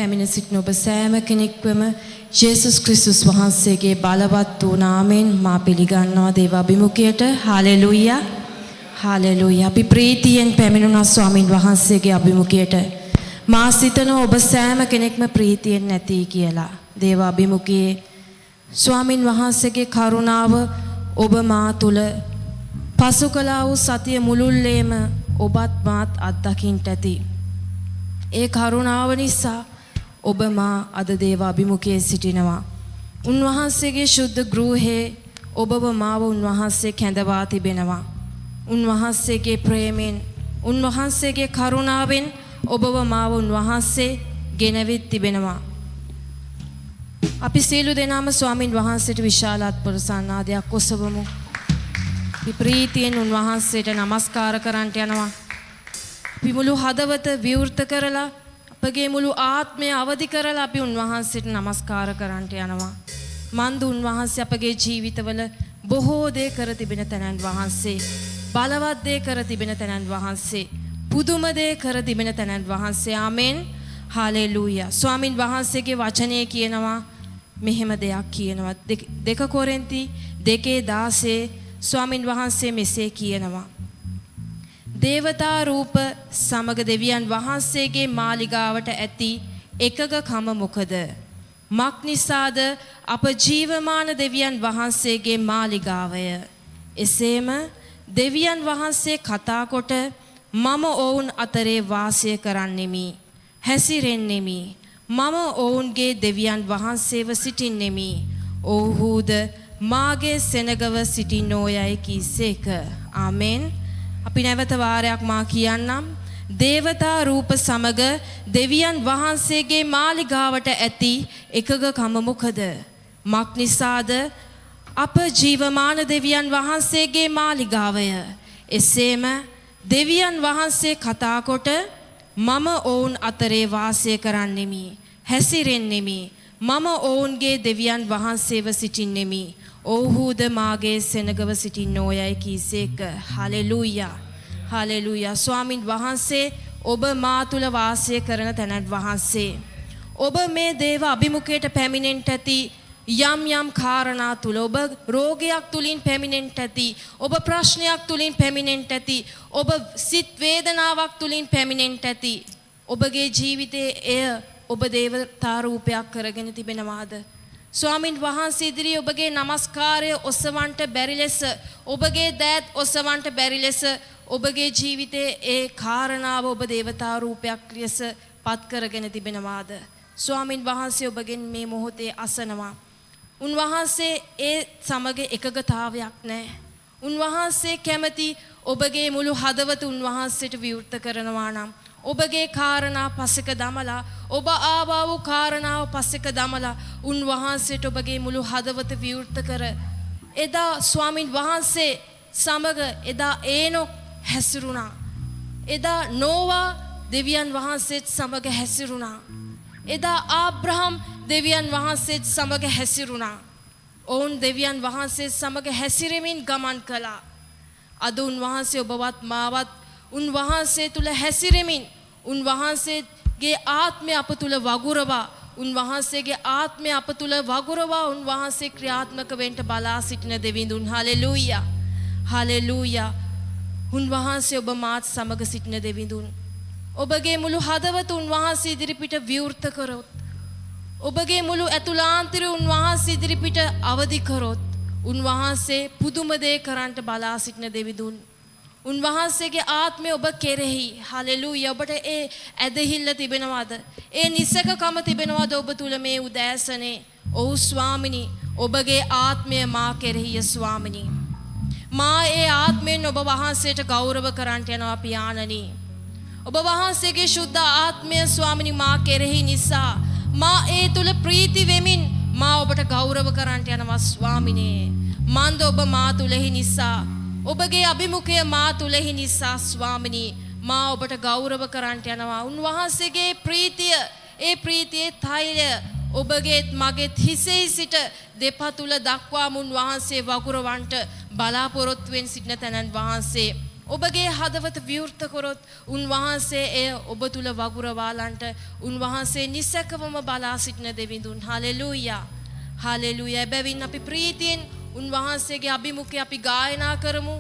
පැමිණ සිටින ඔබ සෑම කෙනෙක්වම ජේසුස් ක්‍රිස්තුස් වහන්සේගේ බලවත් වූ නාමයෙන් මා පිළිගන්නවා දේව අභිමුඛයට. හාලෙලූයා. හාලෙලූයා. අපි ප්‍රීතියෙන් පැමිණුණා ස්වාමින් වහන්සේගේ අභිමුඛයට. මා සිතනවා ඔබ සෑම කෙනෙක්ම ප්‍රීතියෙන් නැති කියලා. දේව අභිමුඛයේ ස්වාමින් වහන්සේගේ කරුණාව ඔබ මා තුල පසු කළා වූ සතිය මුළුල්ලේම ඔබත් මාත් අත්දකින්නට ඇති. ඒ කරුණාව නිසා ඔබ මා අද දේව අභිමුඛයේ සිටිනවා. උන්වහන්සේගේ ශුද්ධ ගෘහයේ ඔබව මාව උන්වහන්සේ කැඳවා තිබෙනවා. උන්වහන්සේගේ ප්‍රේමෙන් උන්වහන්සේගේ කරුණාවෙන් ඔබව මාව උන්වහන්සේ ගෙනවිත් තිබෙනවා. අපි සියලු දෙනාම ස්වාමින් වහන්සේට විශාල අත්පොරසන්නාදයක් ඔසවමු. ප්‍රීතියෙන් උන්වහන්සේට නමස්කාර කරන්නට යනවා. අපි මුළු හදවත විවෘත කරලා අපගේ මුළු ආත්මය අවදි කරලා අපි උන්වහන්සේට නමස්කාර කරන්නට යනවා. මන්ද උන්වහන්සේ අපගේ ජීවිතවල බොහෝ දේ කර තිබෙන තැනන් වහන්සේ, බලවත් දේ කර තිබෙන තැනන් වහන්සේ, පුදුම දේ කර තිබෙන තැනන් වහන්සේ. ආමෙන්. හාලෙලූයා. ස්වාමින් වහන්සේගේ වචනය කියනවා මෙහෙම දෙයක් කියනවා. 2 කොරින්ති 2:16 ස්වාමින් වහන්සේ මෙසේ කියනවා. දේවතා රූප සමග දෙවියන් වහන්සේගේ මාලිගාවට ඇති එකගකම මොකද? මක් නිසාද අප ජීවමාන දෙවියන් වහන්සේගේ මාලිගාවය. එසේම දෙවියන් වහන්සේ කතා කොට මම ඔවුන් අතරේ වාසය කරන්නෙමි, හැසිරෙන්නෙමි. මම ඔවුන්ගේ දෙවියන් වහන්සේව සිටින්නෙමි. ඔව්හුද මාගේ සෙනගව සිටින්නෝයයි කීසේක. ආමෙන්. අපි නැවත වාරයක් මා කියන්නම්. දේවතා රූප සමග දෙවියන් වහන්සේගේ මාලිගාවට ඇති එකගකම මොකද? මක් නිසාද අප ජීවමාන දෙවියන් වහන්සේගේ මාලිගාවය. එසේම දෙවියන් වහන්සේ කතා කොට මම ඔවුන් අතරේ වාසය කරන්නෙමි, හැසිරෙන්නෙමි. මම ඔවුන්ගේ දෙවියන් වහන්සේව සිටින්නෙමි. ඔව්හුද මාගේ සෙනගව සිටින්නෝයයි කීසේක. හලෙලූයා. හලෙලූයා. ස්වාමින් වහන්සේ ඔබ මා තුල වාසය කරන තැනත් වහන්සේ. ඔබ මේ දේව අභිමුඛයට පැමිණෙන්නට ඇති යම් යම් කාරණා තුල, ඔබ රෝගයක් තුලින් පැමිණෙන්නට ඇති, ඔබ ප්‍රශ්නයක් තුලින් පැමිණෙන්නට ඇති, ඔබ සිත් වේදනාවක් තුලින් පැමිණෙන්නට ඇති. ඔබගේ ජීවිතයේ එය ඔබ දේවතා රූපයක් කරගෙන තිබෙනවාද? ස්වාමින් වහන්සේ ඉදිරියේ ඔබගේ නමස්කාරය ඔසවන්නට බැරි ලෙස, ඔබගේ දෑත් ඔසවන්නට බැරි ලෙස ඔබගේ ජීවිතයේ ඒ කාරණාව ඔබ දේවතා රූපයක් ලෙස පත් කරගෙන තිබෙනවාද? ස්වාමින් වහන්සේ ඔබගෙන් මේ මොහොතේ අසනවා. උන්වහන්සේ ඒ සමග එකගතාවයක් නැහැ. උන්වහන්සේ කැමති ඔබගේ මුළු හදවත උන්වහන්සේට විවෘත කරනවා නම්, ඔබගේ කාරණා පසෙක දමලා, ඔබ ආවා වූ කාරණාව පසෙක දමලා උන්වහන්සේට ඔබගේ මුළු හදවත විවෘත කර, එදා ස්වාමින් වහන්සේ සමග එදා ඒනොක් හැසිරුණා. එදා නෝවා දෙවියන් වහන්සේත් සමග හැසිරුණා. එදා ආබ්‍රහම් දෙවියන් වහන්සේත් සමග හැසිරුණා. ඔවුන් දෙවියන් වහන්සේ සමග හැසිරෙමින් ගමන් කළා. අද උන්වහන්සේ ඔබවත් මාවත් උන්වහන්සේ තුල හැසිරෙමින්, උන්වහන්සේගේ ආත්මය අප තුල වගුරවා, උන්වහන්සේගේ ආත්මය අප තුල වගුරවා උන්වහන්සේ ක්‍රියාත්මක වෙන්න බලා සිටින දෙවිඳුන්. හලෙලූයා. හලෙලූයා. උන්වහන්සේ ඔබ මාත් සමග සිටින දෙවිඳුන්. ඔබගේ මුළු හදවත උන්වහන්සේ ඉදිරිපිට විවෘත කරොත්, ඔබගේ මුළු ඇතුළාන්තරය උන්වහන්සේ ඉදිරිපිට අවදි කරොත්, උන්වහන්සේ පුදුම දේ කරන්නට බලා සිටින දෙවිඳුන්. උන්වහන්සේගේ ආත්මය ඔබ කෙරෙහි, හලෙලූයා, ඔබට ඒ ඇදහිල්ල තිබෙනවද? ඒ නිසකකම තිබෙනවද ඔබ තුල මේ උදෑසනේ? ඔව් ස්වාමිනී, ඔබගේ ආත්මය මා කෙරෙහිය ස්වාමිනී. මා ඒ ආත්මයෙන් ඔබ වහන්සේට ගෞරව කරන්නට යනවා පියාණනි. ඔබ වහන්සේගේ ශුද්ධ ආත්මය ස්වාමිනී මා කෙරෙහි නිසා මා ඒ තුල ප්‍රීති වෙමින් මා ඔබට ගෞරව කරන්නට යනවා ස්වාමිනේ. මන්ද ඔබ මා තුලෙහි නිසා, ඔබගේ අභිමුඛය මා තුලෙහි නිසා ස්වාමිනී මා ඔබට ගෞරව කරන්නට යනවා. උන්වහන්සේගේ ප්‍රීතිය, ඒ ප්‍රීතියේ තෛලය ඔබගේත් මගේත් හිසෙහි සිට දෙපතුල දක්වාම උන්වහන්සේ වගුරවන්ට බලාපොරොත්තු වෙන සිටින තැනන් වහන්සේ. ඔබගේ හදවත විවෘත කරොත් උන්වහන්සේ එය ඔබ තුල වගුරවාලන්ට උන්වහන්සේ නිසකවම බලා සිටින දෙවිඳුන්. හලෙලූයා. හලෙලූයා. බැවින් අපි ප්‍රීතියෙන් උන්වහන්සේගේ අභිමුඛය අපි ගායනා කරමු.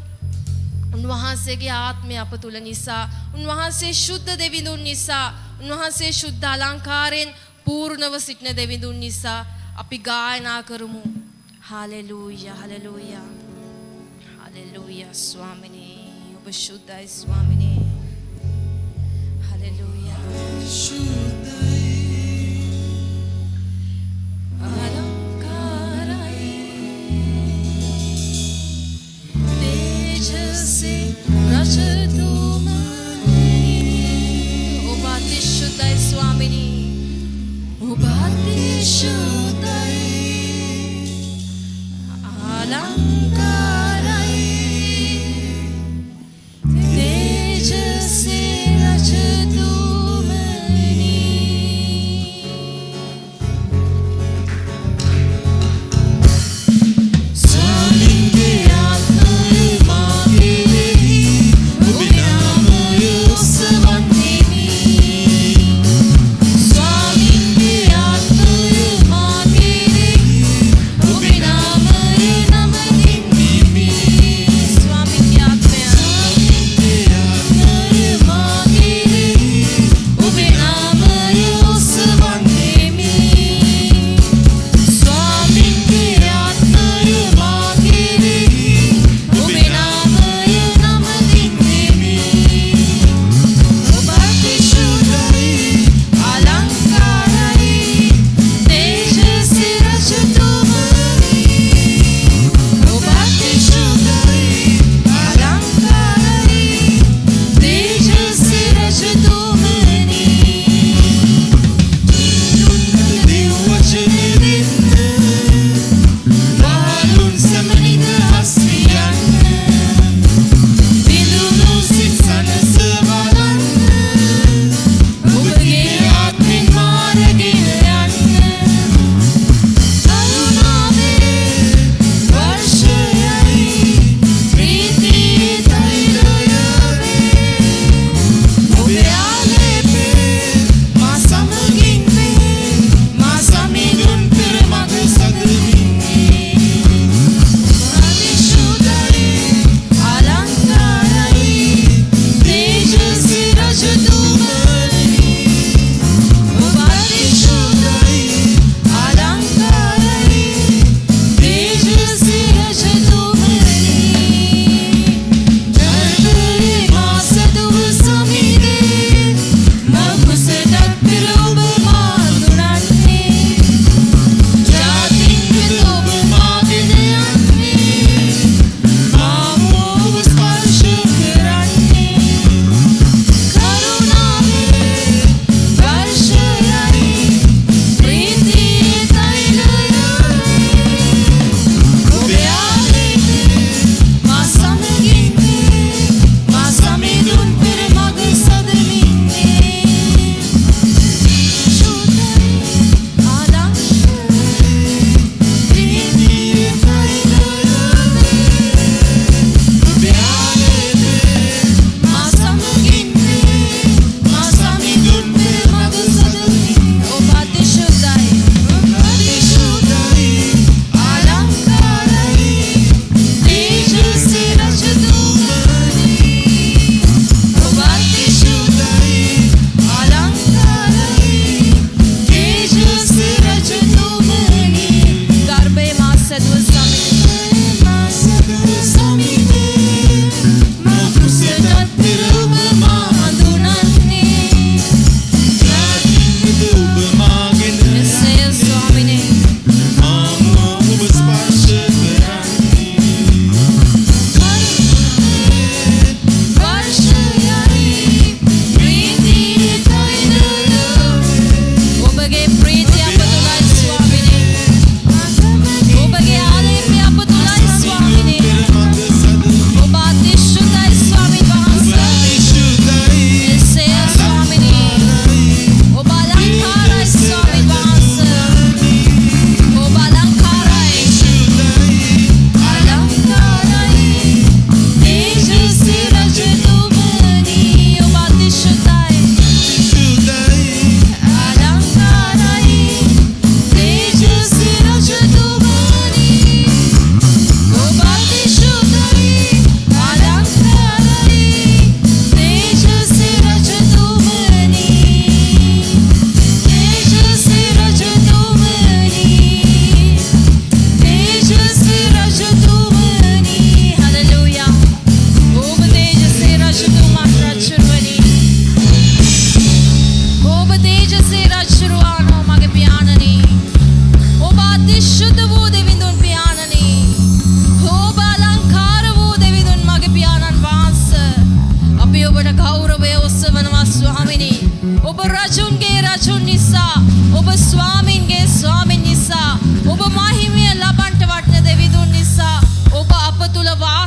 උන්වහන්සේගේ ආත්මය අප තුල නිසා, උන්වහන්සේ ශුද්ධ දෙවිඳුන් නිසා, උන්වහන්සේ ශුද්ධ අලංකාරයෙන් පූර්ණව සිටින දෙවිඳුන් නිසා අපි ගායනා කරමු. හලෙලූයා. හලෙලූයා. හලෙලූයා ස්වාමිනේ. ඔබ ශුද්ධයි ස්වාමිනේ. හලෙලූයා. ශුද්ධයි. අලංකාරයි. තේජසේ රජතුමනි. ඔබ අතිශුද්ධයි ස්වාමිනේ. ඔබ අතිශුද්ධයි. අලංකාරයි. තේජසේ රජතුමනි. ස්වාමින්ගේ ආත්මය මා කෙරෙහි ඔබේ නාමය උස්සවන්නෙමි. ස්වාමින්ගේ ආත්මය මා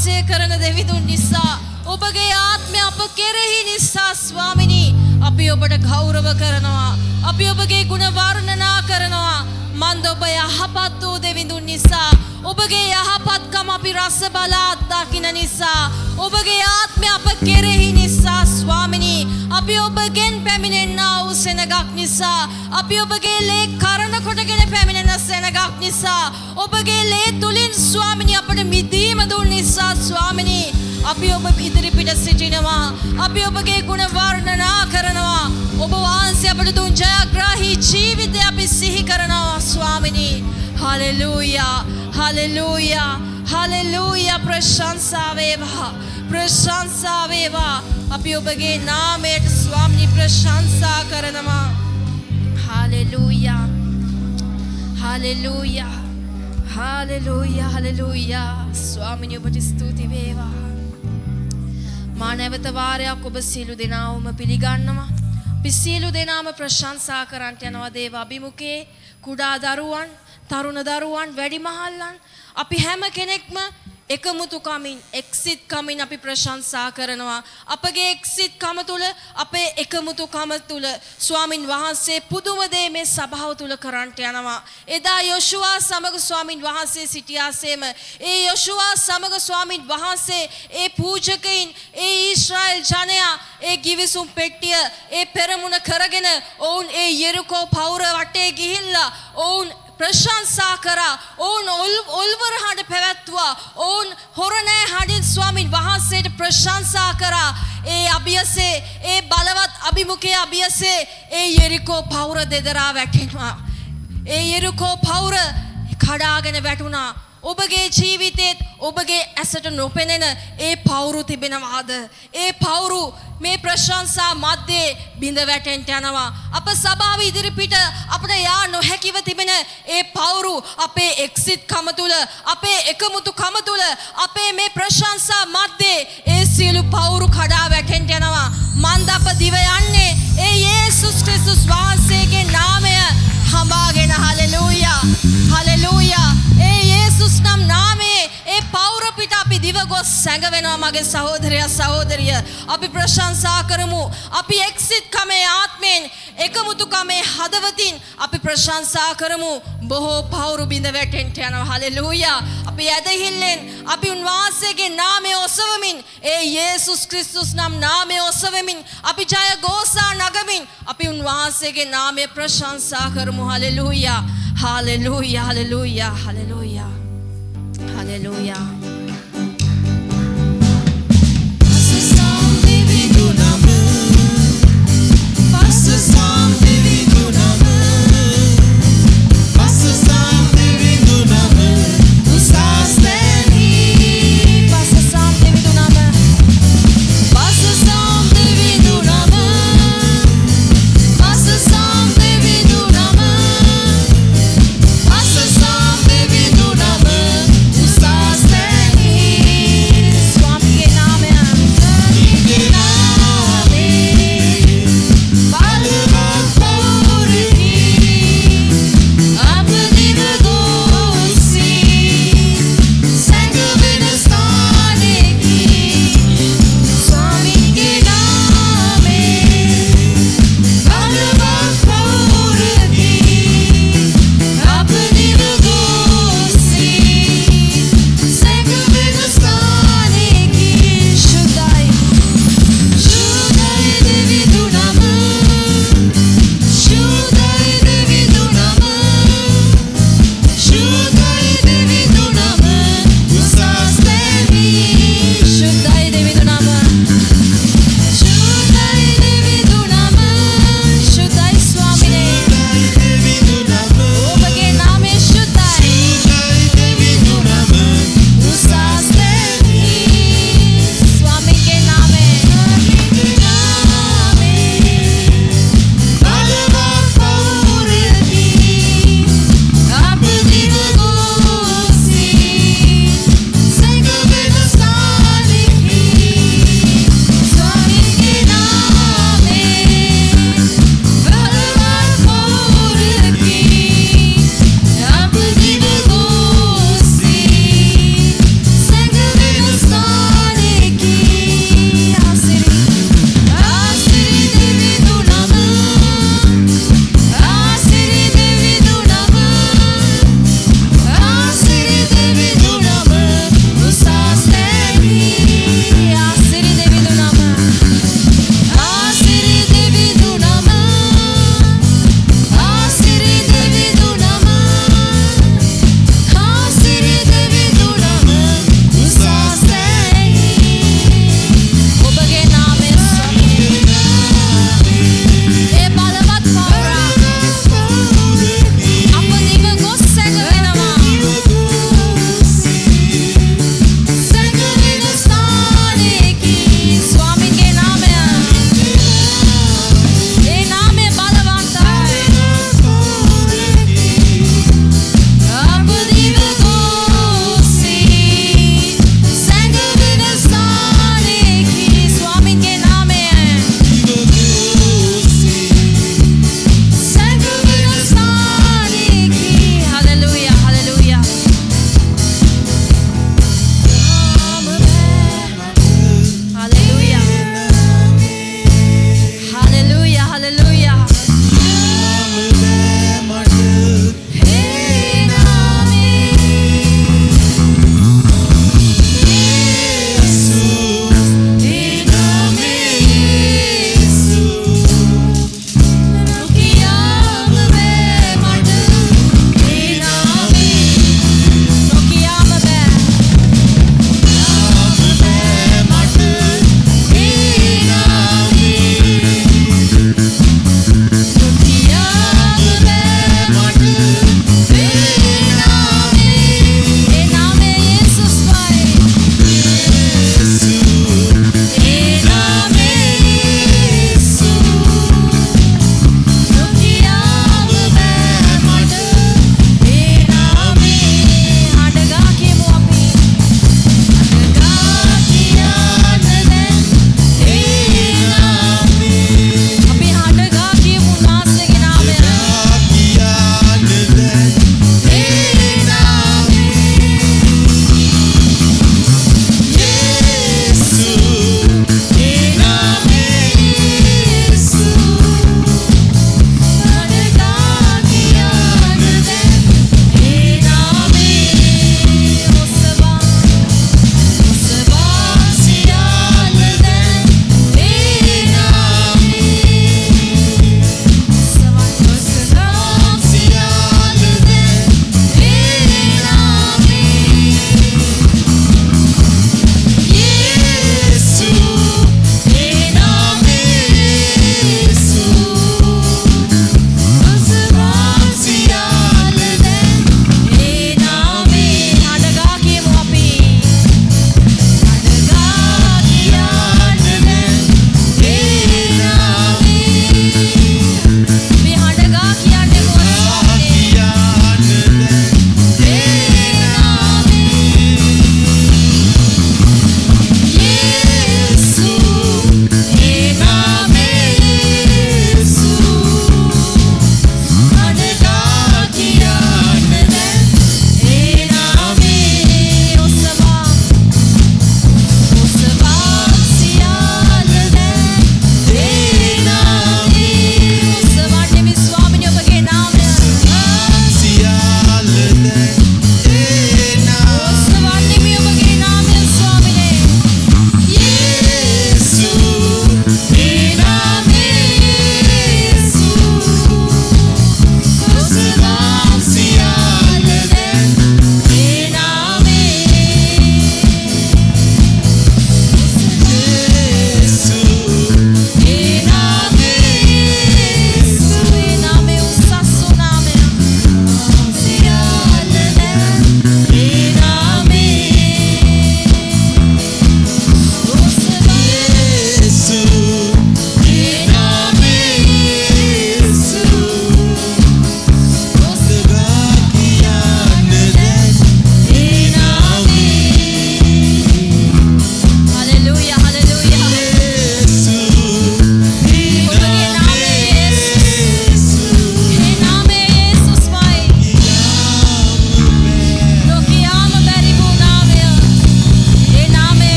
වාසය කරන දෙවිඳුන් නිසා ඔබගේ ආත්මය අප කෙරෙහි නිසා ස්වාමිනී අපි ඔබට ගෞරව කරනවා. අපි ඔබගේ ගුණ වර්ණනා කරනවා. මන්ද ඔබ යහපත් වූ දෙවිඳුන් නිසා ඔබගේ යහපත්කම අපි රස බලා අත්දකින නිසා ඔබගේ ආත්මය අප කෙරෙහි නිසා ස්වාමිනී අපි ඔබගෙන් පැමිණෙන්නා වූ සෙනගක් නිසා අපි ඔබගේ ලේ කරන කොටගෙන පැමිණෙන සෙනගක් නිසා ඔබගේ ලේ තුලින් ස්වාමිනී අපට මිදීම දුන් නිසා ස්වාමිනී අපි ඔබ ඉදිරිපිට සිටිනවා. අපි ඔබගේ ගුණ වර්ණනා කරනවා. ඔබ වහන්සේ අපට දුන් ජයග්‍රාහී ජීවිතය අපි සිහි කරනවා ස්වාමිනී. හලෙලූයා හලෙලූයා හලෙලූයා ප්‍රශංසා වේවා ප්‍රශංසා වේවා. අපි ඔබගේ නාමයට ස්වාමිනී ප්‍රශංසා කරනවා. Hallelujah hallelujah hallelujah hallelujah. ස්වාමිනී ඔබට ස්තුති වේවා. මා නැවත වාරයක් ඔබ සියලු දෙනාවම පිළිගන්නවා. අපි සියලු දෙනාම ප්‍රශංසා කරන්නට යනවා දේව අභිමුඛයේ. කුඩා දරුවන්, තරුණ දරුවන්, වැඩිමහල්ලන් අපි හැම කෙනෙක්ම එකමුතුකමින් එක්සිත්කමින් අපි ප්‍රශංසා කරනවා. අපගේ එක්සිත්කම තුළ අපේ එකමුතුකම තුළ ස්වාමින් වහන්සේ පුදුම දේ මේ සභාව තුළ කරන්නට යනවා. එදා යොෂුවා සමග ස්වාමින් වහන්සේ සිටියාසේම ඒ යොෂුවා සමග ස්වාමින් වහන්සේ ඒ පූජකයින් ඒ ඊශ්‍රායෙල් ජනයා ඒ ගිවිසුම් පෙට්ටිය ඒ පෙරමුණ කරගෙන ඔවුන් ඒ යෙරිකෝ පවුර වටේ ගිහිල්ලා ඔවුන් ප්‍රශංසා කරා. ඔවුන් ඔල්වර හඬ පැවැත්තුවා. ඔවුන් හොරණෑ හඬින් ස්වාමින් වහන්සේට ප්‍රශංසා කරා. ඒ අභියසේ ඒ බලවත් අභිමුඛයේ අභියසේ ඒ යෙරිකෝ පවුර දෙදරා වැටෙනවා. ඒ යෙරිකෝ පවුර කඩාගෙන වැටුණා. ඔබගේ ජීවිතේත් ඔබගේ ඇසට නොපෙනෙන ඒ පවුරු තිබෙනවාද? ඒ පවුරු මේ ප්‍රශංසා මැද්දේ බිඳ වැටෙන්න යනවා. අප සභාව ඉදිරිපිට අපට යා නොහැකිව තිබෙන ඒ පවුරු අපේ එක්සිට් කම තුල අපේ එකමුතු කම තුල අපේ මේ ප්‍රශංසා මැද්දේ ඒ සියලු පවුරු කඩා වැටෙන්න යනවා. මන්ද අප දිව යන්නේ ඒ යේසුස් ක්‍රිස්තුස් වහන්සේගේ නාමය හඹාගෙන. Hallelujah hallelujah. ඒ යේසුස් නම් නාමයේ ඒ පවුර පිට අපි දිව ගොස් සැඟවෙනවා. මගේ සහෝදරයා සහෝදරිය අපි ප්‍රශංසා කරමු. අපි එක්සිට් කමේ ආත්මෙන් එකමුතු කමේ හදවතින් අපි ප්‍රශංසා කරමු. බොහෝ පවුරු බිඳ වැටෙන්න යනවා. හලෙලූයා. අපි ඇදහිල්ලෙන් අපි උන්වහන්සේගේ නාමය ඔසවමින් ඒ යේසුස් ක්‍රිස්තුස් නම් නාමය ඔසවමින් අපි ජය ගෝසා නගමින් අපි උන්වහන්සේගේ නාමය ප්‍රශංසා කරමු. Hallelujah hallelujah hallelujah hallelujah hallelujah. Stay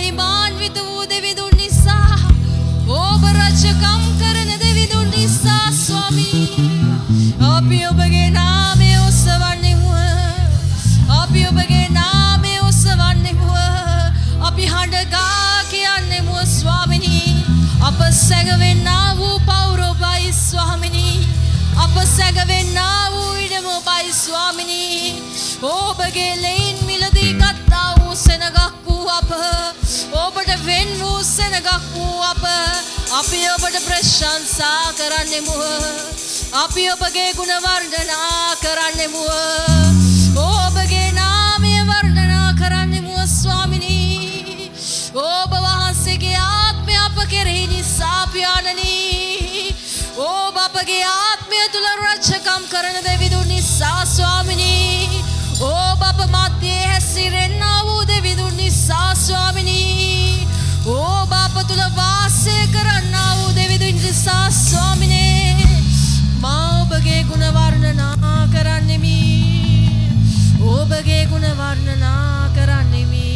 මහිමාන්විත වූ දෙවිඳුන් නිසා ඔබ රජකම් කරන දෙවිඳුන් නිසා ස්වාමී අපි ඔබගේ නාමය ඔසවන්නෙමු අපි ඔබගේ නාමය ඔසවන්නෙමු අපි හඬගා කියන්නෙමු ස්වාමිනී අප සැඟවෙන්නා වූ පවුර ඔබයි ස්වාමිනී අප සැඟවෙන්නා වූ ඉඩම ඔබයි ස්වාමිනී ඔබගේ ලෙයින් මිලදී ගත්තා වූ සෙනගක් වූ අප ඔබට වෙන් වූ සෙනගක් වූ අප අපි ඔබට ප්‍රශංසා කරන්නෙමු අපි ඔබගේ ගුණ වර්ණනා කරන්නෙමු ඔබගේ නාමය වර්ණනා කරන්නෙමු ස්වාමිනී ඔබ වහන්සේගේ ආත්මය අප කෙරෙහි නිසා පියාණනී ඔබ අපගේ ආත්මය තුල රජකම් කරන දෙවිඳුන් නිසා ස්වාමිනී ඔබ අප මැදේ හැසිරෙන්නා වූ දෙවිඳුන් නිසා ස්වාමිනී ඔබ අප තුල වාසය කරන්නා වූ දෙවිඳුන් නිසා ස්වාමිනේ මා ඔබගේ ගුණ වර්ණනා කරන්නෙමි ඔබගේ ගුණ වර්ණනා කරන්නෙමි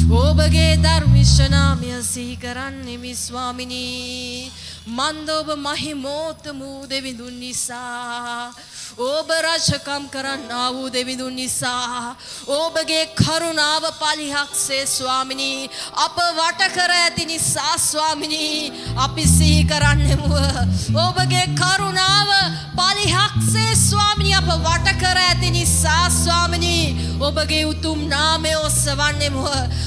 ඔබගේ ධර්මිෂ්ඨ නාමය සිහි කරන්නෙමි ස්වාමිනී මන්ද ඔබ මහිමෝත්තම වූ දෙවිඳුන් නිසා ඔබ රජකම් කරන්නා වූ දෙවිඳුන් නිසා ඔබගේ කරුණාව පලිහක්සේ ස්වාමිනී අප වට කර ඇති නිසා ස්වාමිනී අපි සිහි කරන්නෙමු ඔබගේ කරුණාව පලිහක්සේ ස්වාමිනී අප වට කර ඇති නිසා ස්වාමිනී ඔබගේ උතුම් නාමය ඔසවන්නෙමු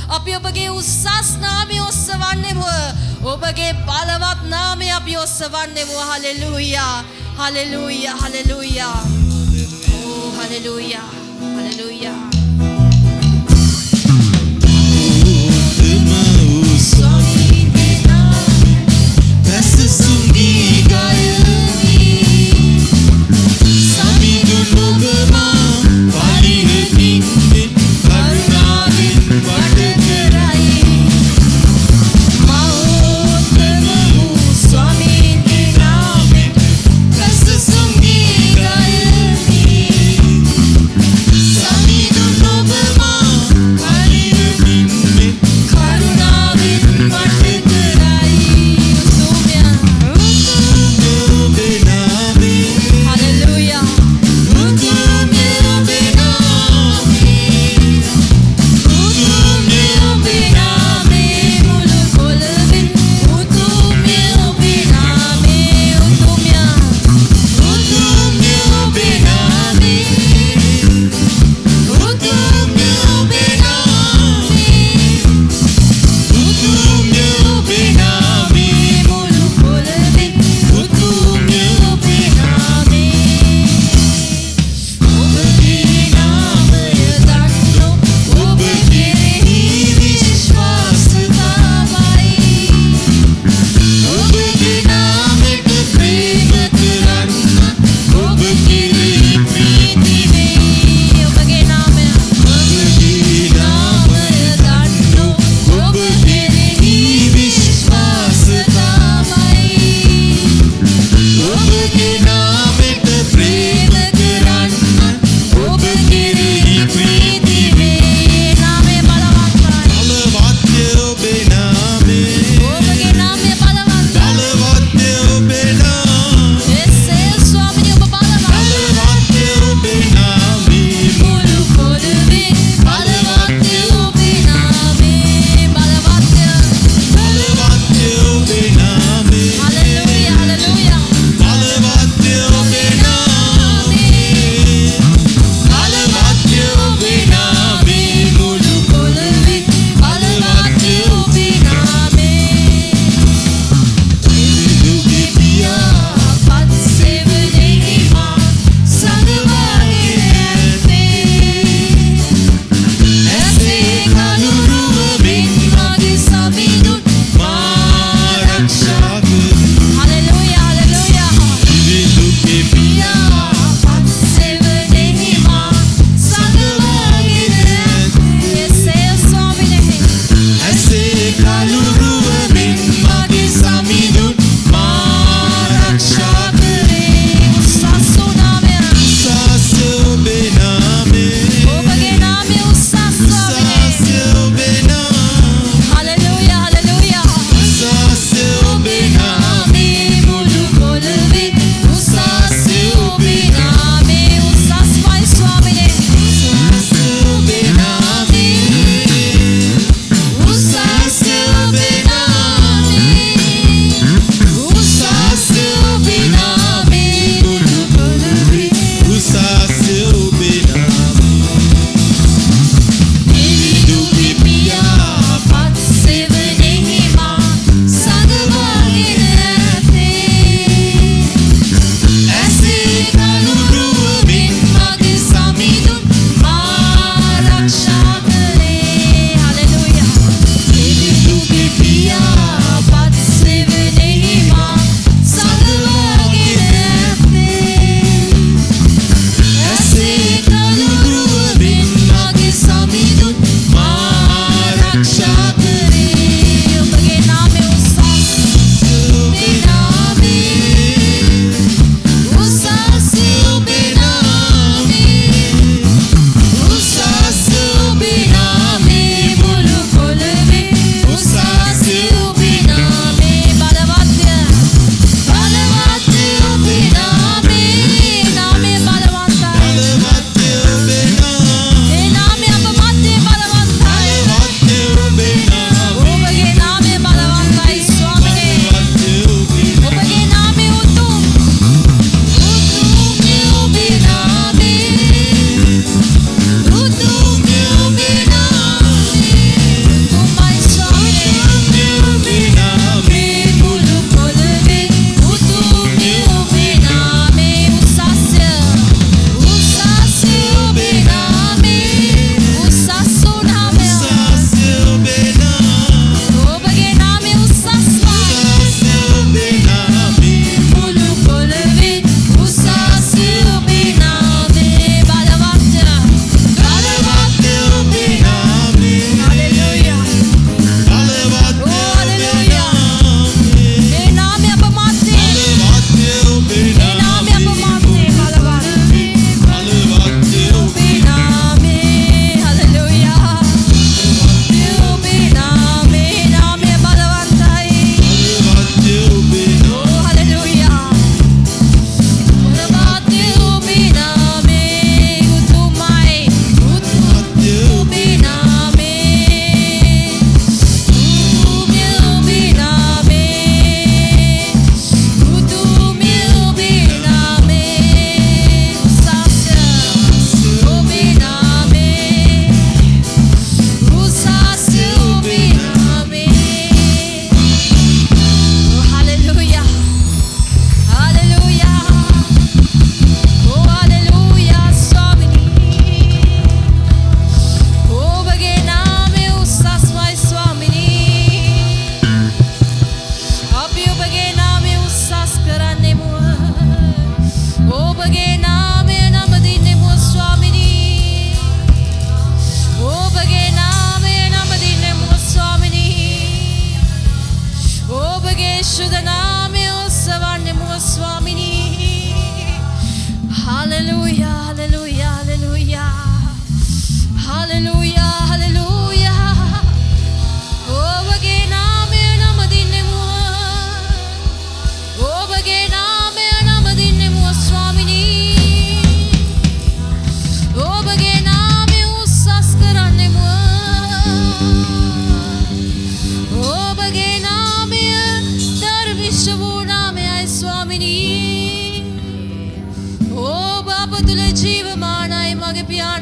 අපි ඔබගේ උසස් නාමය ඔසවන්නෙමු ඔබගේ බලවත් නාමය අපි ඔසවන්නෙමු hallelujah Hallelujah, hallelujah. Oh, hallelujah, hallelujah. Sami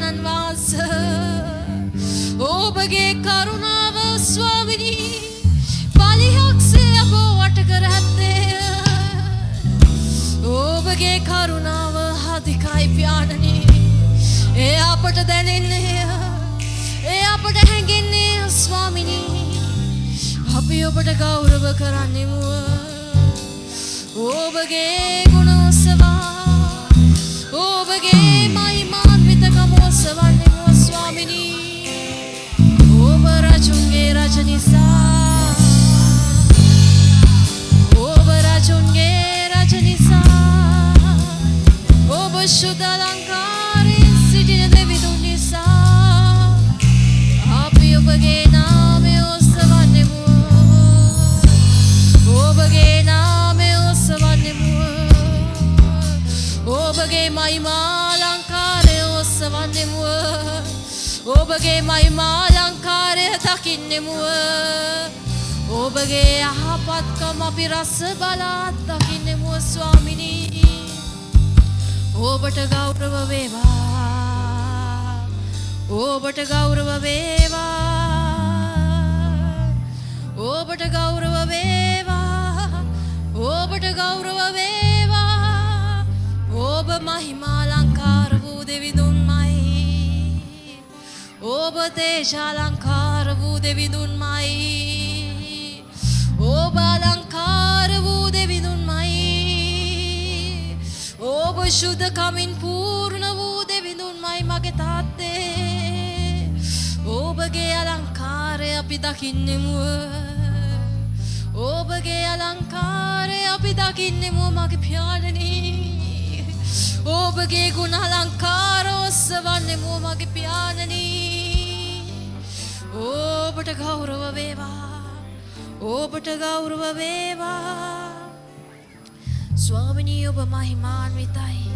තනන් වාස ඔබගේ කරුණාව ස්වාමිනී පලිහක්සේ අප වට කර ඇත්තේ ඔබගේ කරුණාව අධිකයි පියාණනි ඒ අපට දැනෙන්නේ ඒ අපට හැඟෙන්නේ ස්වාමිනී අපි ඔබට ගෞරව කරන්නෙමු ඔබගේ ගුණ ඔසවා ඔබගේ මහිමාන්විතකම ඔසවන්නෙමු ස්වාමිනී ඔබ රජුන්ගේ රජ නිසා ඔබ රජුන්ගේ රජ නිසා ඔබ ශුද්ධ අලංකාරයෙන් සිටින දෙවිඳුන් නිසා අපි ඔබගේ නාමය ඔසවන්නෙමු ඔබගේ නාමය ඔසවන්නෙමු ඔබගේ මහිමාලංකාරය ඔසවන්නෙමු ඔබගේ මහිමාලංකාරය දකින්නෙමු ඔබගේ යහපත්කම අපි රස බලා දකින්නෙමු ස්වාමිනී ඔබට ගෞරව වේවා ඔබට ගෞරව වේවා ඔබට ගෞරව වේවා ඔබට ගෞරව වේවා ඔබ මහිමාලංකාර වූ දෙවිඳුන්මයි ඔබ තේජාලංකාර වූ දෙවිඳුන්මයි ඔබ අලංකාර වූ දෙවිඳුන්මයි ඔබ ශුද්ධකමින් පූර්ණ වූ දෙවිඳුන්මයි මගේ තාත්තේ ඔබගේ අලංකාරය අපි දකින්නෙමු ඔබගේ අලංකාරය අපි දකින්නෙමු මගේ පියාණනි ඔබගේ ගුණ අලංකාර ඔසවන්නෙමු මගේ පියාණනි ඔබට ගෞරව වේවා ඔබට ගෞරව වේවා ස්වාමිනී ඔබ මහිමාන්විතයි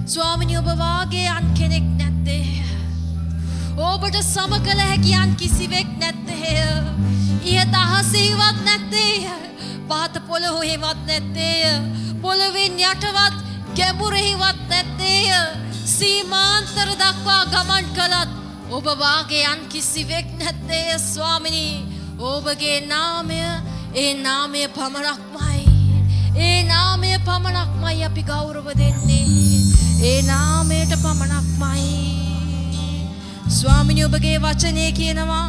ස්වාමිනී ඔබ වාගේ අන් කෙනෙක් නැත්තේ ඔබට සම කළ හැකි අන් කිසිවෙක් නැත්තේ ඉහත අහසෙහිවත් නැත්තේ පහත පොළොවෙහිවත් නැත්තේ පොළොවෙන් යටවත් ගැඹුරෙහිවත් නැත්තේ සීමාන්තර දක්වා ගමන් කළත් ඔබ වාගේ අන් කිසිවෙක් නැත්තේ ස්වාමිනී ඔබගේ නාමය ඒ නාමය පමණක්මයි ඒ නාමය පමණක්මයි අපි ගෞරව දෙන්නේ ඒ නාමයට පමණක්මයි ස්වාමිනී ඔබගේ වචනේ කියනවා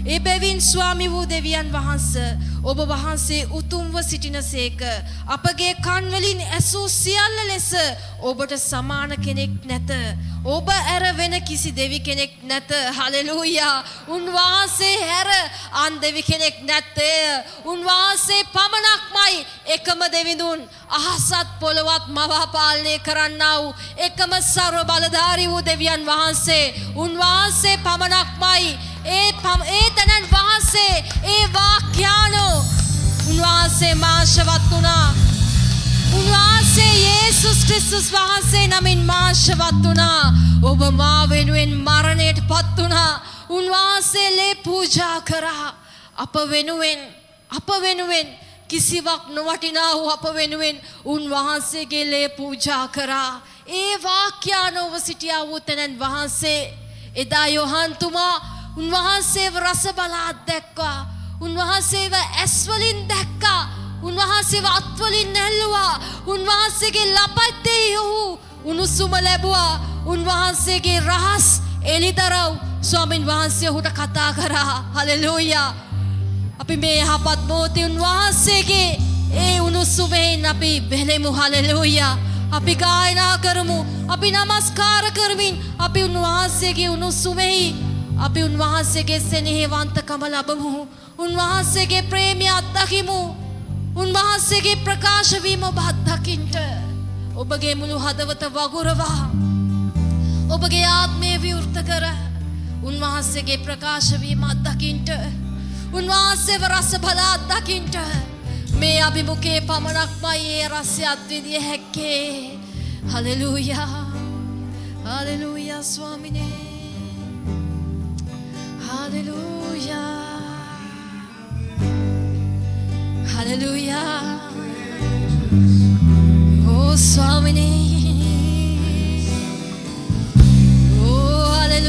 එබැවින් ස්වාමි වූ දෙවියන් වහන්සේ ඔබ වහන්සේ උතුම්ව සිටිනසේක අපගේ කන් වලින් ඇසූ සියල්ල ලෙස ඔබට සමාන කෙනෙක් නැත ඔබ ඇර වෙන කිසි දෙවි කෙනෙක් නැත හලෙලූයා උන්වහන්සේ හැර අන් දෙවි කෙනෙක් නැත්තේ උන්වහන්සේ පමණක්මයි එකම දෙවිඳුන් අහසත් පොළවත් මවා පාලනය කරන්නා වූ එකම සර්ව බලධාරී වූ දෙවියන් වහන්සේ උන්වහන්සේ පමණක්මයි ඒ තනන් වහන්සේ ඒ වාක්‍යානෝ උන්වහන්සේ මාංශවත් වුණා උන්වහන්සේ යේසුස් ක්‍රිස්තුස් වහන්සේ නමින් මාංශවත් වුණා ඔබ මා වෙනුවෙන් මරණයට පත් වුණා උන්වහන්සේ ලේ පූජා කරා අප වෙනුවෙන් කිසිවක් නොවටිනා වූ අප වෙනුවෙන් උන්වහන්සේගේ ලේ පූජා කරා ඒ වාක්‍යානෝව සිටියා වූ තනන් වහන්සේ එදා යොහන්තුමා උන්වහන්සේව රස බලා දැක්කා උන්වහන්සේව ඇස් වලින් දැක්කා උන්වහන්සේව අත් වලින් නැල්ලුවා උන්වහන්සේගේ ලපත්තේ වූ උණුසුම ලැබුවා උන්වහන්සේගේ රහස් එළිදරව් ස්වාමින් වහන්සේ ඔහුට කතා කරා හලෙලූයා අපි මේ යහපත් මොහොතේ උන්වහන්සේගේ ඒ උණුසුමෙන් අපි වෙලෙමු හලෙලූයා අපි ගායනා කරමු අපි නමස්කාර කරමින් අපි උන්වහන්සේගේ උණුසුමෙහි අපි උන්වහන්සේගේ සෙනෙහවන්තකම ලබමු උන්වහන්සේගේ ප්‍රේමය අත්දකිමු උන්වහන්සේගේ ප්‍රකාශ වීම ඔබ අත්දකින්ට ඔබගේ මුළු හදවත වගුරවා ඔබගේ ආත්මය විවෘත කර උන්වහන්සේගේ ප්‍රකාශ වීම අත්දකින්ට උන්වහන්සේව රස බලා අත්දකින්ට මේ අභිමුඛයේ පමණක්මයි ඒ රසය අත්විඳිය හැක්කේ hallelujah hallelujah ස්වාමිනේ hallelujah Hallelujah. Oh, Swamini. Oh, hallelujah.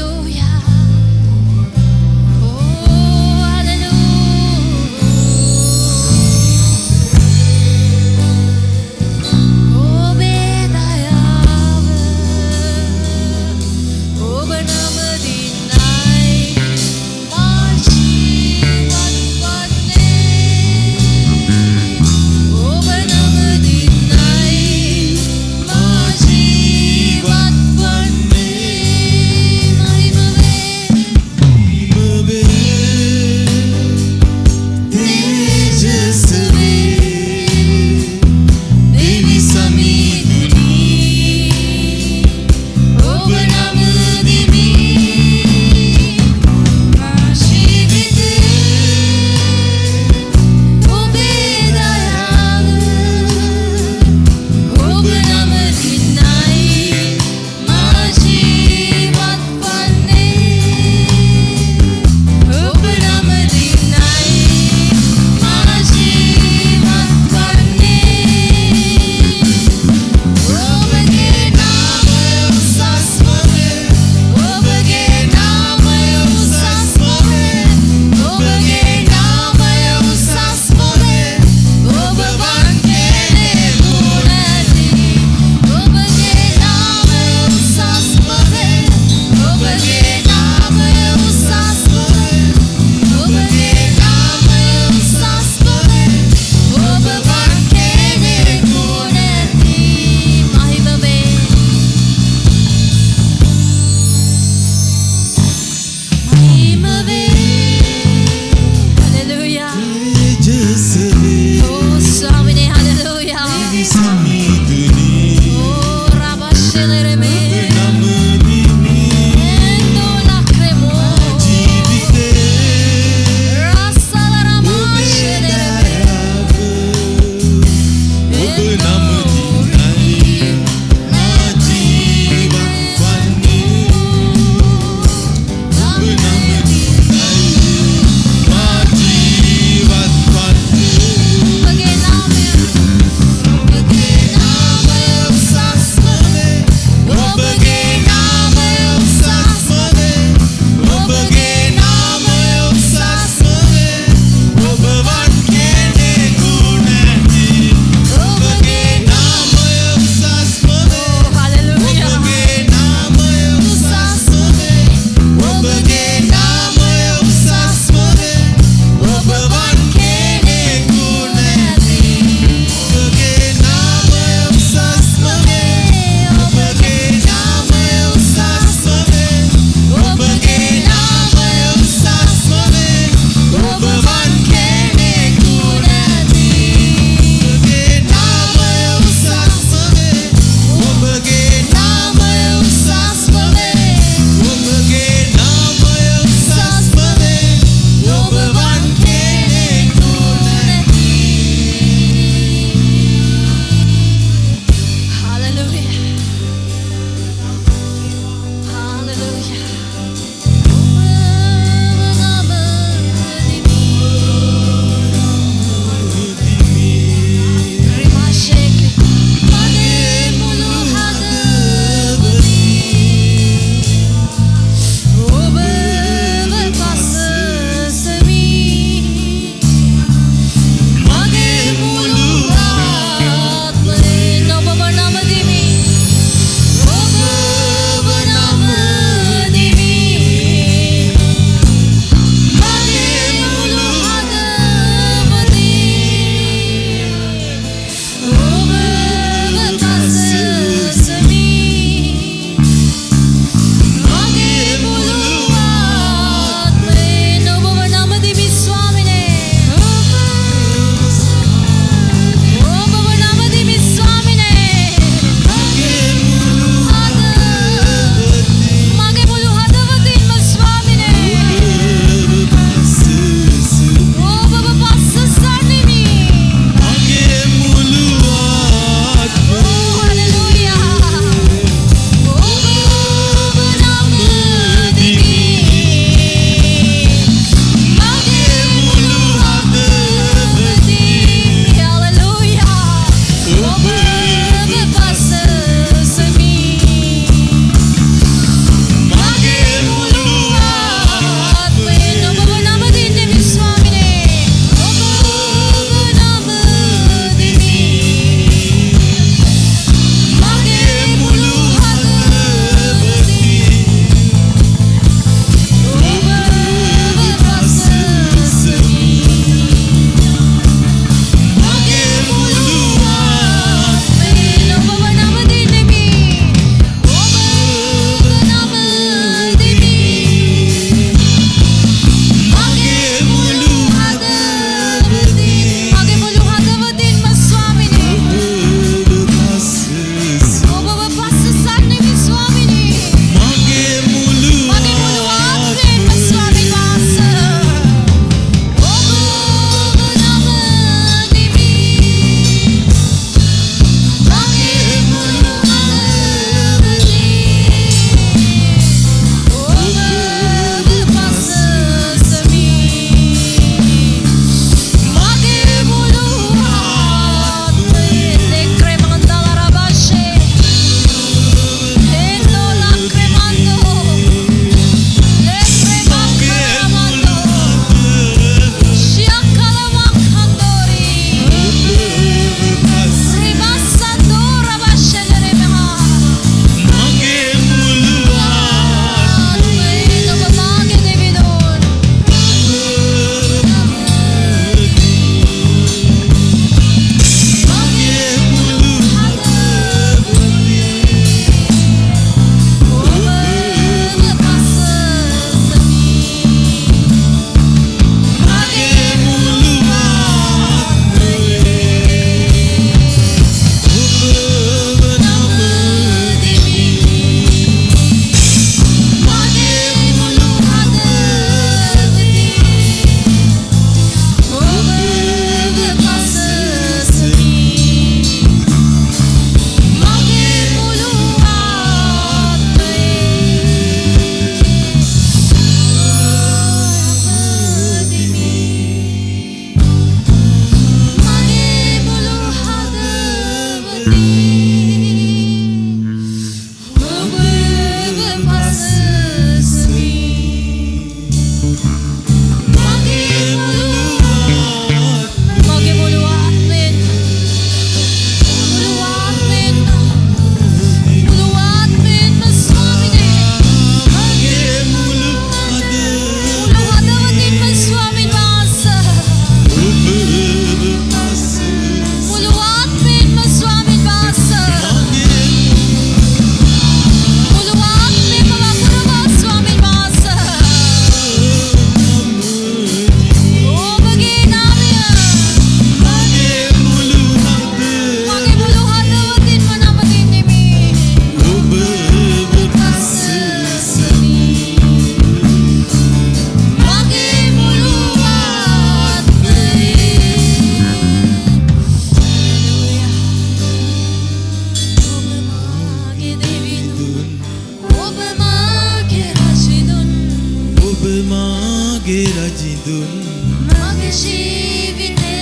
ජීවිතේ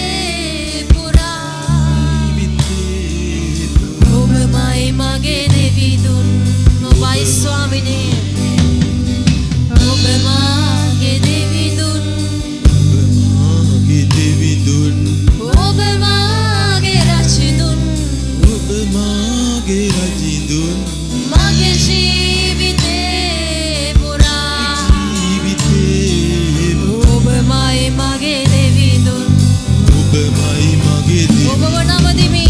පුරා ඔබමයි මගේ දෙවිඳුන් ඔබයි ස්වාමිනේ ඔබ මාගේ දෙවිඳුන් ඔබ මාගේ රජිඳුන් මගේ ජීවිතේ පුරා ඔබමයි මගේ දෙවිඳුන් ඔබව නමදිමි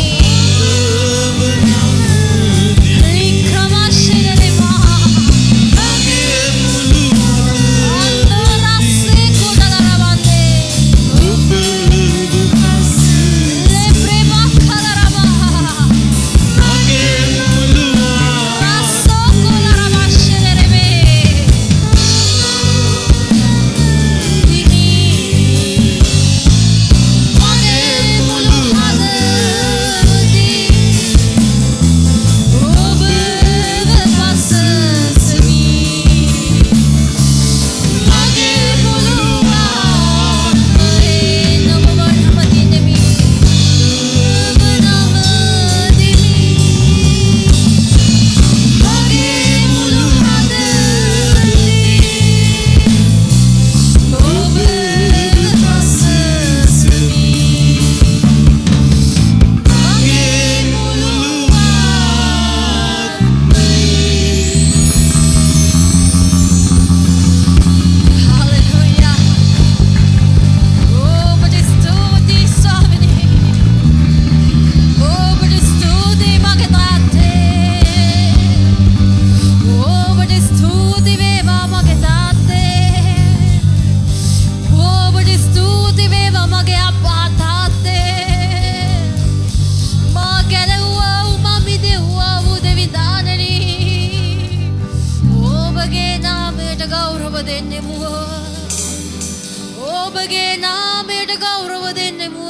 ඔබගේ නාමයට ගෞරව දෙන්නෙමු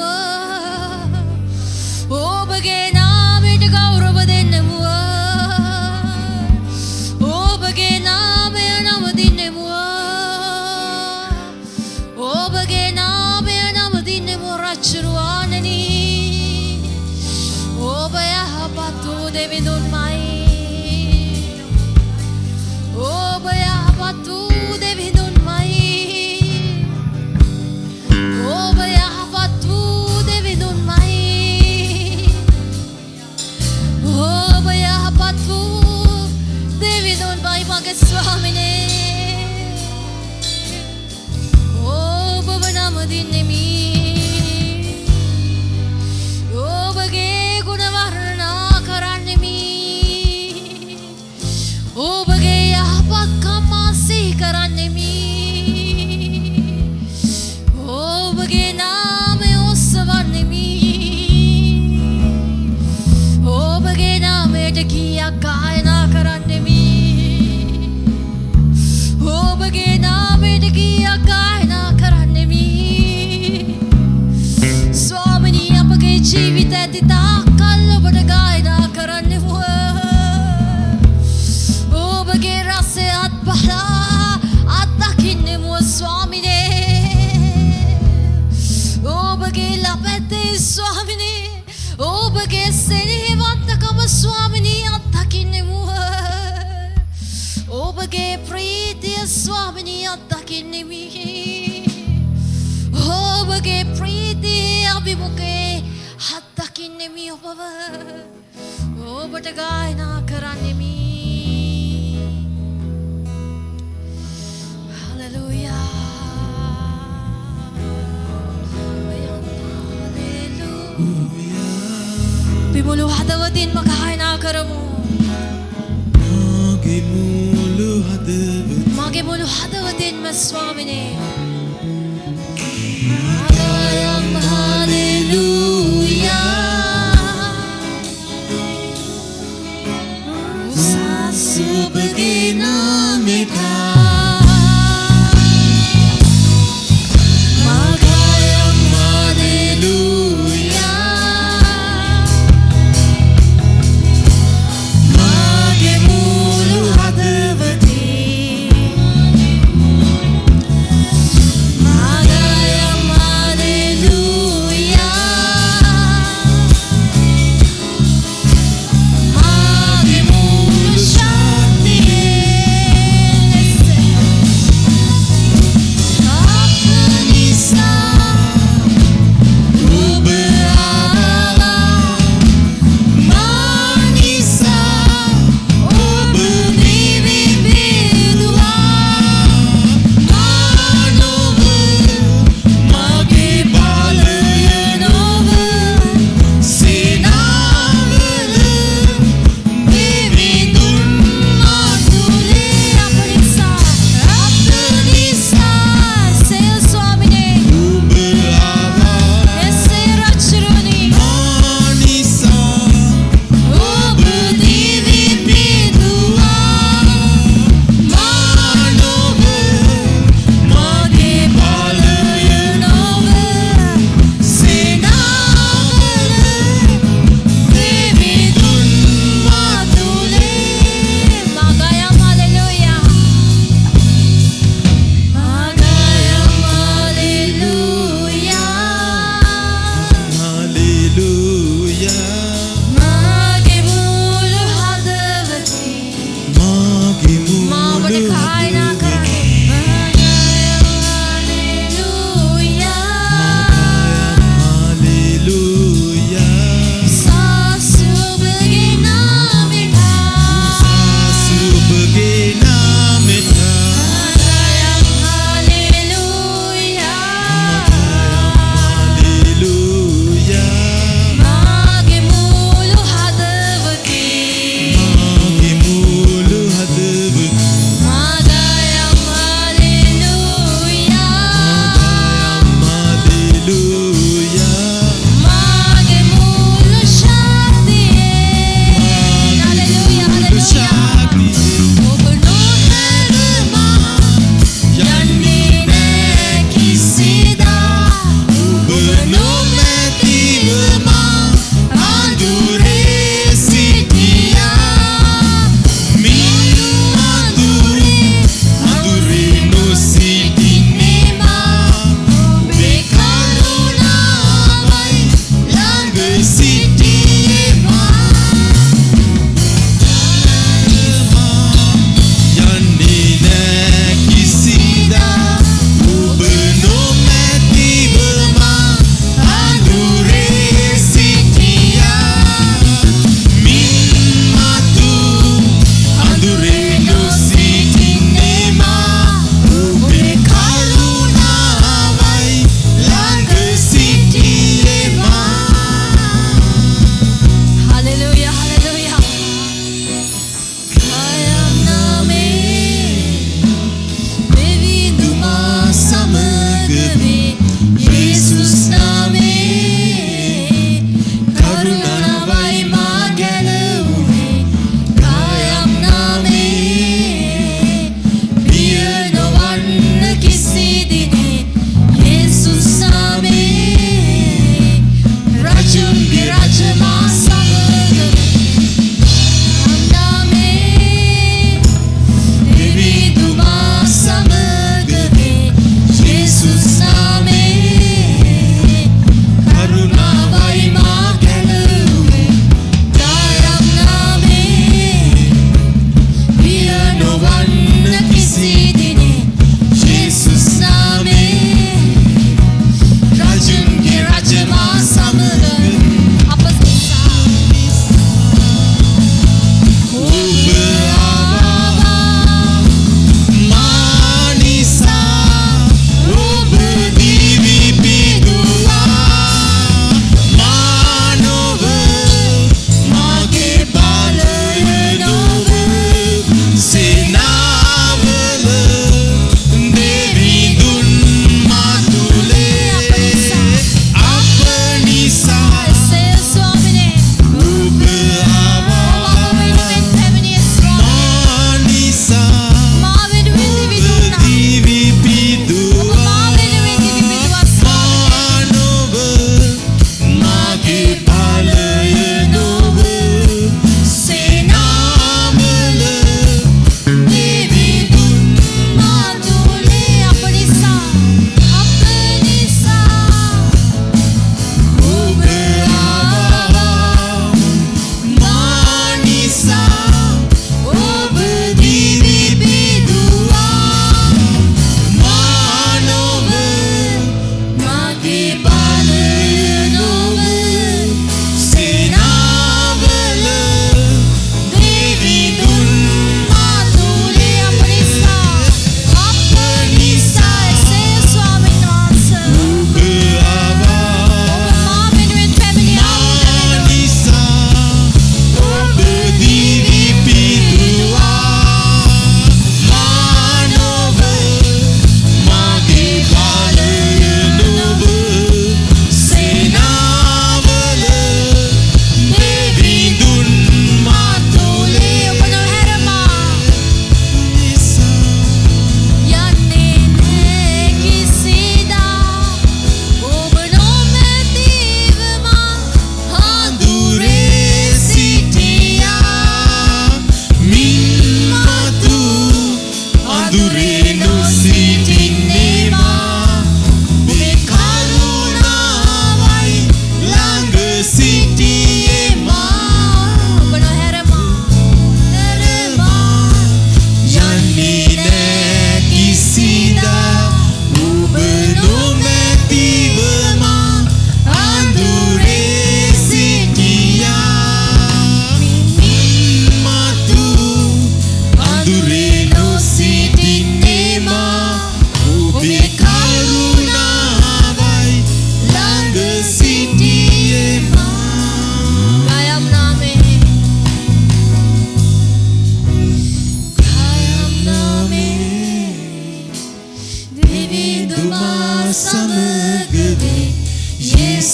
ඔබගේ නාමයට ගෞරව දෙන්නෙමු ඔබගේ නාමය නමදින්නෙමු ඔබගේ නාමය නමදින්නෙමු රජරුවාණනි ඔබ යහපත් වූ දෙවිඳුන්මයි ඔබ යහපත් වූ දෙවිඳුන්මයි ඔබ යහපත් වූ දෙවිඳුන්මයි ඔබ යහපත් වූ දෙවිඳුන්මයි මගේ ස්වාමිනේ ඔබව නමදින්නෙමි ඔබගේ ගුණ වර්ණනා කරන්නෙමි ඔබගේ යහපත්කම් සිහි කරන්නෙමි ඔබගේ නාමය ඔස්සවන්නෙමි ඔබගේ නාමයට ගීයක් ගායනා කරන්නෙමි ඔබගේ නාමයට ගීයක් ගායනා කරන්නෙමි ස්වාමිනී අපගේ ජීවිත ඇති තාක්කල් ඔබට ගායනා කරන්නෙමු ඔබගේ රසය අත්බලා අත්දකින්නෙමු ස්වාමිනේ ඔබගේ ලපැත්තේ ස්වාමිනේ ඔබගේ සෙනෙහවන්තකම ස්වාමිනී අත්දකින්නෙමු ඔබගේ ප්‍රීතිය ස්වාමිනී අත්දකින්නෙමි ඔබගේ ප්‍රීතිය අභිමුඛේ අත්දකින්නෙමි ඔබව ඔබට ගායනා කරන්නෙමි Hallelujah Bimulu hadawatin maghahanap කරමු මගේ මුළු හදවතින්ම ස්වාමිනේ ආගයම් හලෙලූයා උසස් ඔබගේ නාමයට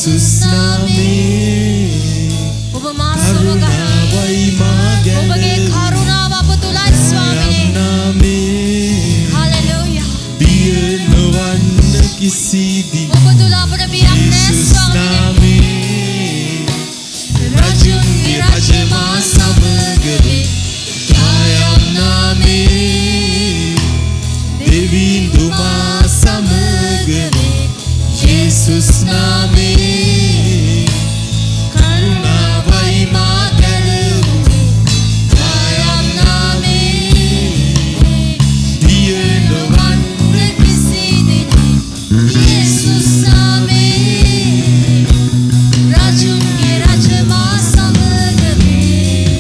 Jesus name ඔබ මා සමගයි ඔබගේ කරුණාව අප තුලයි ස්වාමිනේ හලෙලූයා බිය නොවන්න කිසිදි ඔබ තුල අපට බියක් නැහැ ස්වාමිනේ රජුන්ගේ රජ මා සමග වේ ඡායම් නාමේ දෙවිඳු මා සමග වේ Jesus නාමේ කරුණාවයි මා ගැලවුවේ ඡායම් නාමේ බිය නොවන්න කිසිදි Jesus නාමේ රජුන්ගේ රජ මා සමග වේ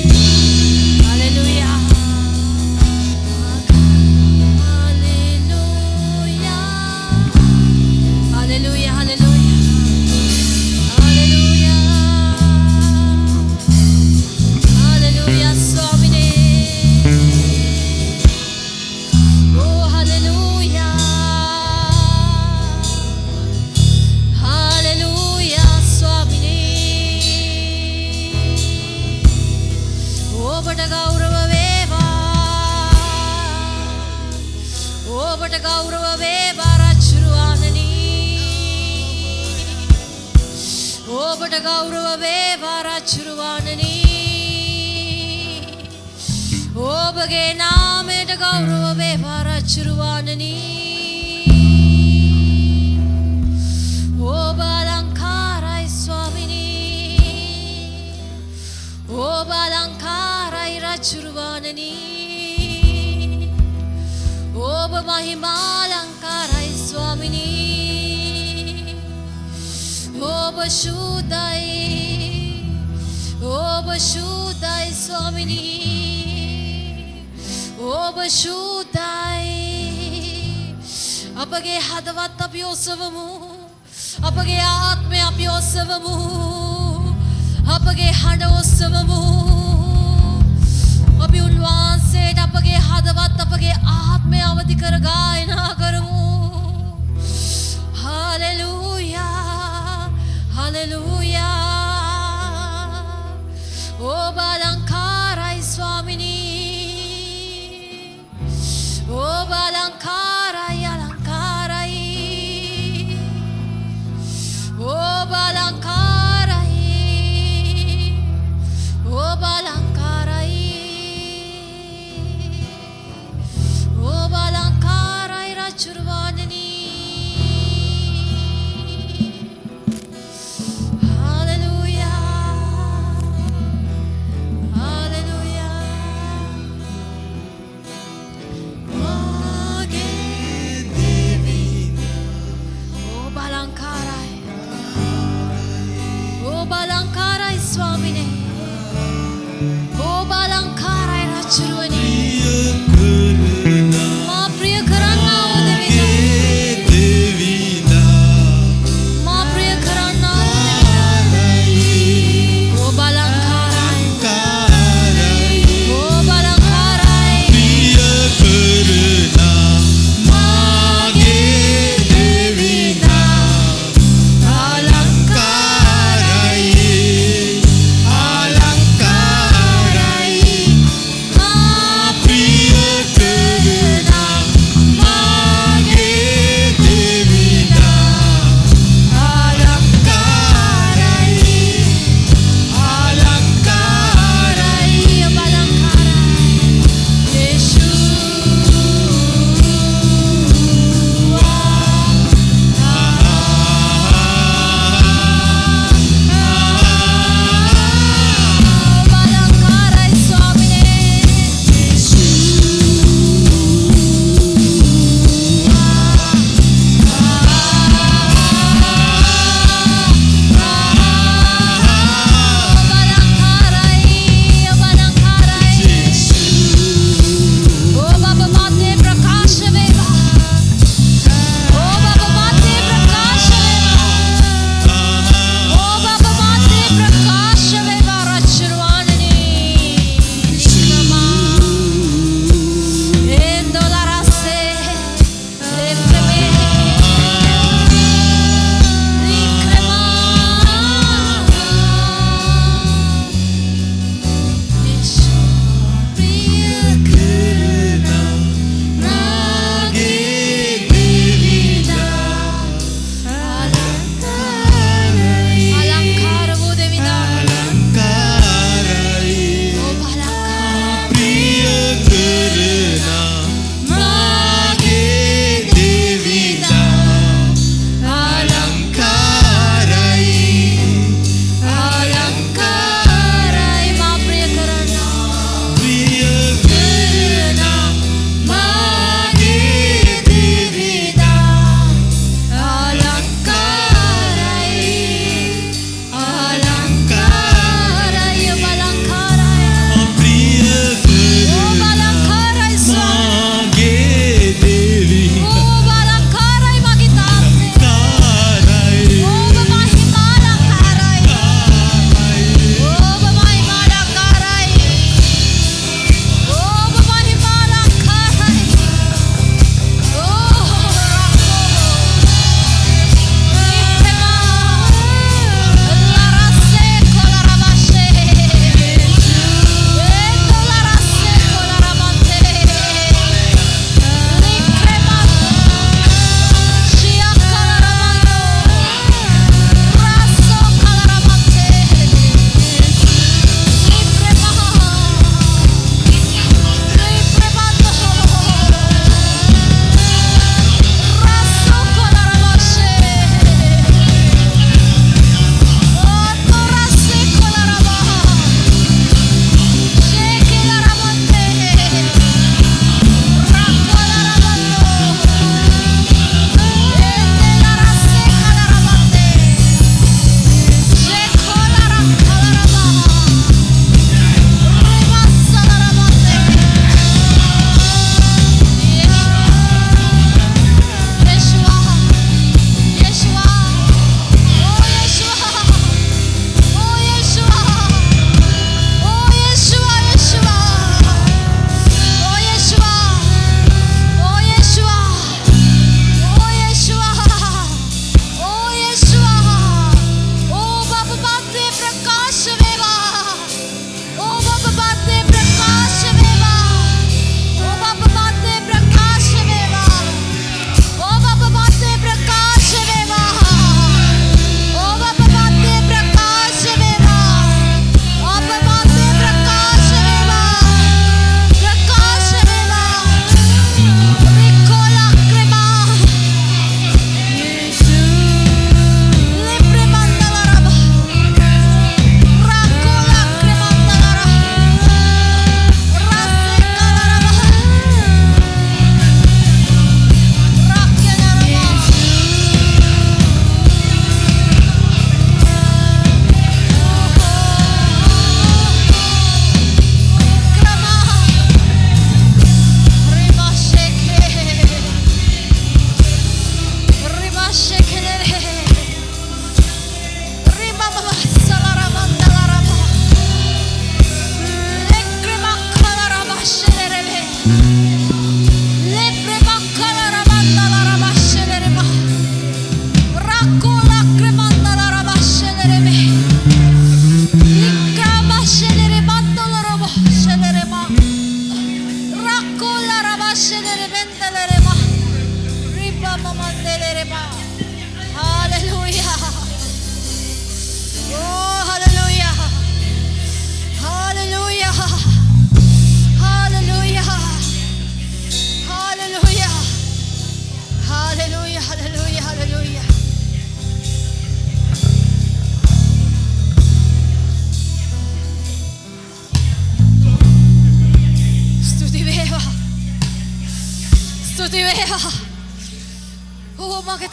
hallelujah Hallelujah, hallelujah, hallelujah, hallelujah, Swamine. Oh, hallelujah, hallelujah, Swamine. Oh, but gaurava veva, oh, but gaurava veva, rachruanani. ඔබට ගෞරව වේවා රජුරුවනනි ඔබගේ නාමයට ගෞරව වේවා රජුරුවනනි ඔබ අලංකාරයි ස්වාමිනී ඔබ අලංකාරයි රජුරුවනනි ඔබ මහිමාලංකාරයි ස්වාමිනී ඔබ ශුද්ධයි ස්වාමිනී ඔබ ශුද්ධයි අපගේ හදවත් අපි ඔසවමු අපගේ ආත්මය අපි ඔසවමු අපගේ හඬ ඔසවමු අපි උන්වහන්සේට අපගේ හදවත් අපගේ ආත්මය අවදි කර ගායනා කරමු hallelujah Hallelujah. Oh, Balankarai Swamini. Oh, Balankarai, Alankarai. Oh, Balankarai. Oh, Balankarai. Oh, Balankarai Rachurvanini. Balankarai Swamine. Oh, Balankarai Rachurvani. Ma priya karanna devina. Ma priya karanna devina. Oh, Balankarai. Oh, Balankarai. Priya karna mage devina. Alankarai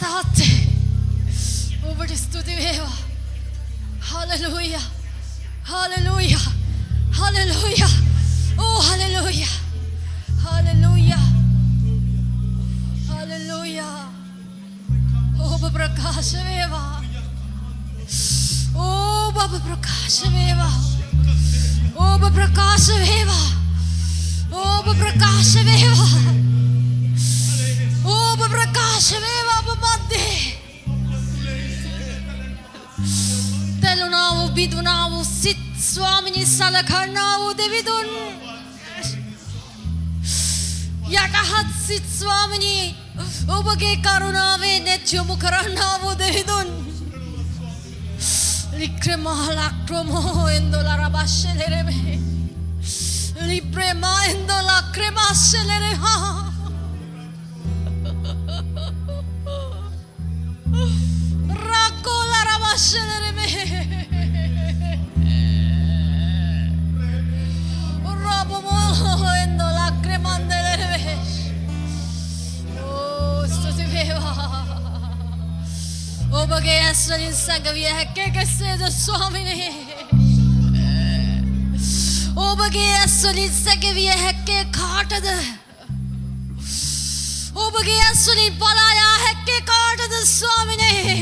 තාත්තේ ඔබට ස්තුති වේවා. Hallelujah. Hallelujah. Hallelujah. ඕ hallelujah. Hallelujah. Hallelujah. ඔබ ප්‍රකාශ වේවා. ඔබ ප්‍රකාශ වේවා. ඔබ ප්‍රකාශ වේවා. ඔබ ප්‍රකාශ වේවා. ඔබ ප්‍රකාශ වේවා ඔබ මැද්දේ. තෙලුණා වූ බිඳුණා වූ සිත් ස්වාමිනී සලකන්නා වූ දෙවිඳුන් යටහත් සිත් ස්වාමිනී ඔබගේ කරුණාවේ නෙත් යොමු කරන්නා වූ දෙවිඳුන් ලික්‍රමා ලක්‍රමෝ එන්දොලා රබශ්ශෙලෙරෙමේ Librema endola crema accelerema. Racola rama accelereme. Robomo endola crema andelereme. Oh, sto si veva. Oh, perché essere in sangue via che sei Swamini. ඔබගේ ඇස්වලින් සැඟවිය හැක්කේ කාටද? ඔබගේ ඇස්වලින් පලා යා හැක්කේ කාටද ස්වාමිනේ?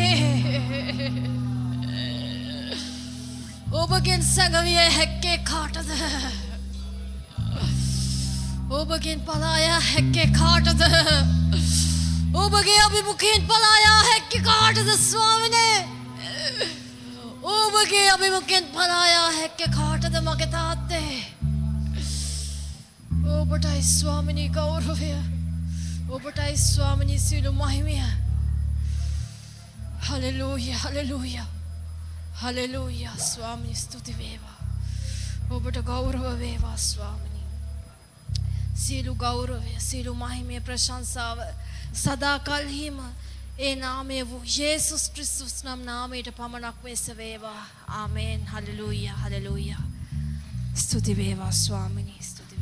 ඔබගෙන් සැඟවිය හැක්කේ කාටද? ඔබගෙන් පලා යා හැක්කේ කාටද? ඔබගේ අභිමුඛයෙන් පලා යා හැක්කේ කාටද ස්වාමිනේ? ඔබගේ අභිමුඛයෙන් පලා යා හැක්කේ කාටද මගේ තාත්තේ? ඔබටයි ස්වාමිනී ගෞරවය. ඔබටයි ස්වාමිනී සියලු මහිමය. හලෙලූයා හලෙලූයා හලෙලූයා ස්වාමිනී ස්තුති වේවා. ඔබට ගෞරව වේවා ස්වාමිනී. සියලු ගෞරවය සියලු මහිමය ප්‍රශංසාව සදාකල්හිම ඒ නාමය වූ යේසුස් ක්‍රිස්තුස් නම් නාමයට පමණක් වෙස වේවා. ආමේන්. Hallelujah hallelujah. ස්තුති වේවා ස්වාමිනී ස්තුති